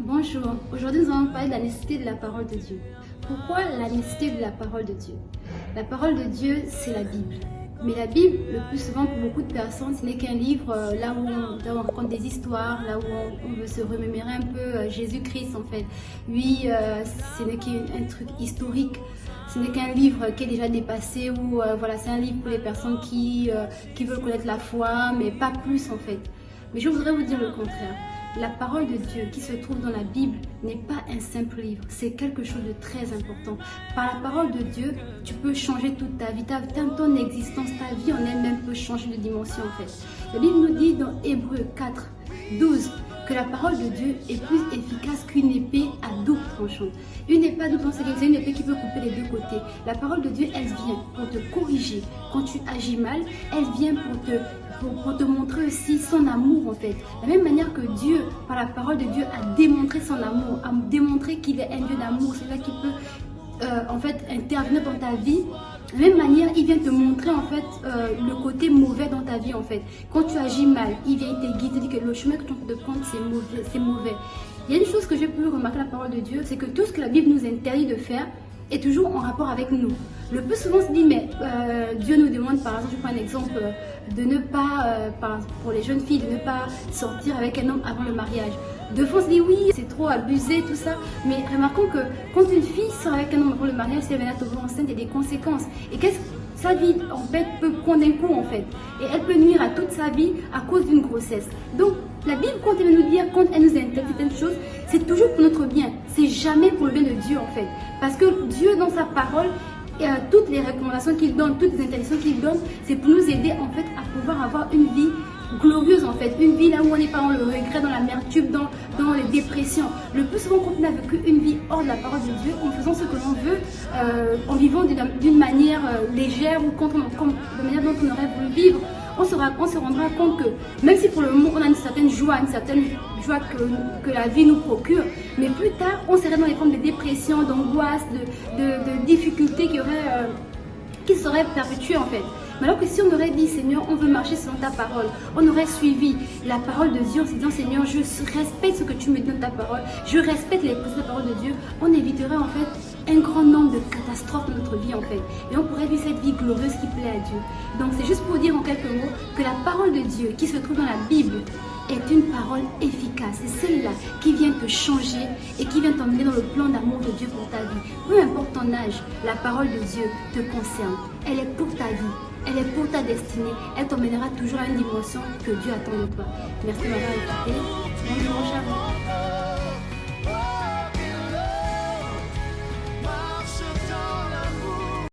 Bonjour, aujourd'hui nous allons parler de la nécessité de la parole de Dieu. Pourquoi la nécessité de la parole de Dieu? La parole de Dieu, c'est la Bible. Mais la Bible, le plus souvent pour beaucoup de personnes, ce n'est qu'un livre là où on raconte des histoires, là où on veut se remémorer un peu Jésus-Christ en fait. Lui, ce n'est qu'un truc historique. Ce n'est qu'un livre qui est déjà dépassé ou voilà, c'est un livre pour les personnes qui veulent connaître la foi, mais pas plus en fait. Mais je voudrais vous dire le contraire. La parole de Dieu qui se trouve dans la Bible n'est pas un simple livre, c'est quelque chose de très important. Par la parole de Dieu, tu peux changer toute ta vie, ton existence, ta vie en elle-même peut changer de dimension en fait. La Bible nous dit dans Hébreux 4, 12 que la parole de Dieu est plus efficace qu'une épée à double tranchant. Une épée à double tranchant, c'est une épée qui peut couper les deux côtés. La parole de Dieu, elle vient pour te corriger. Quand tu agis mal, elle vient pour te montrer aussi son amour en fait. De la même manière que Dieu, par la parole de Dieu, a démontré son amour, a démontré qu'il est un Dieu d'amour, c'est là qu'il peut en fait intervenir dans ta vie. De la même manière, il vient te montrer en fait le côté mauvais dans ta vie en fait. Quand tu agis mal, il vient te guider, te dit que le chemin que tu es en train de prendre c'est mauvais. Il y a une chose que j'ai pu remarquer dans la parole de Dieu, c'est que tout ce que la Bible nous interdit de faire est toujours en rapport avec nous. Le plus souvent on se dit mais Dieu nous demande par exemple, je prends un exemple, de ne pas, pour les jeunes filles, de ne pas sortir avec un homme avant le mariage. De fois on se dit oui c'est trop abusé tout ça, mais remarquons que quand une fille sort avec un homme avant le mariage, si elle vient à tomber enceinte, il y a des conséquences. Et qu'est-ce que sa vie en fait peut prendre un coup en fait, et elle peut nuire à toute sa vie à cause d'une grossesse. Donc la Bible, quand elle veut nous dire, quand elle nous interdit certaines choses, c'est toujours pour notre bien, c'est jamais pour le bien de Dieu en fait, parce que Dieu dans sa parole, toutes les recommandations qu'il donne, toutes les interdictions qu'il donne, c'est pour nous aider en fait à pouvoir avoir une vie glorieuse en fait, une vie là où on n'est pas dans le regret, dans l'amertume, dans les dépressions. Le plus souvent quand on a vécu une vie hors de la parole de Dieu, en faisant ce que l'on veut, en vivant d'une manière légère ou comme de manière dont on aurait voulu vivre, on se rendra compte que même si pour le moment on a une certaine joie que la vie nous procure, mais plus tard on serait dans les formes de dépression, d'angoisse, de difficultés qui seraient perpétuées en fait. Mais alors que si on aurait dit Seigneur, on veut marcher selon ta parole, on aurait suivi la parole de Dieu en se disant Seigneur, je respecte ce que tu me donnes ta parole, je respecte les principes de la parole de Dieu, on éviterait en fait un grand nombre de catastrophes dans notre vie en fait. Et on pourrait vivre cette vie glorieuse qui plaît à Dieu. Donc c'est juste pour dire en quelques mots que la parole de Dieu qui se trouve dans la Bible est une parole efficace. C'est celle-là qui vient te changer et qui vient t'emmener dans le plan d'amour de Dieu pour ta vie. Peu importe ton âge, la parole de Dieu te concerne. Elle est pour ta vie. Elle est pour ta destinée. Elle t'emmènera toujours à une dimension que Dieu attend de toi. Merci de m'avoir écouté. Bonjour, Charles.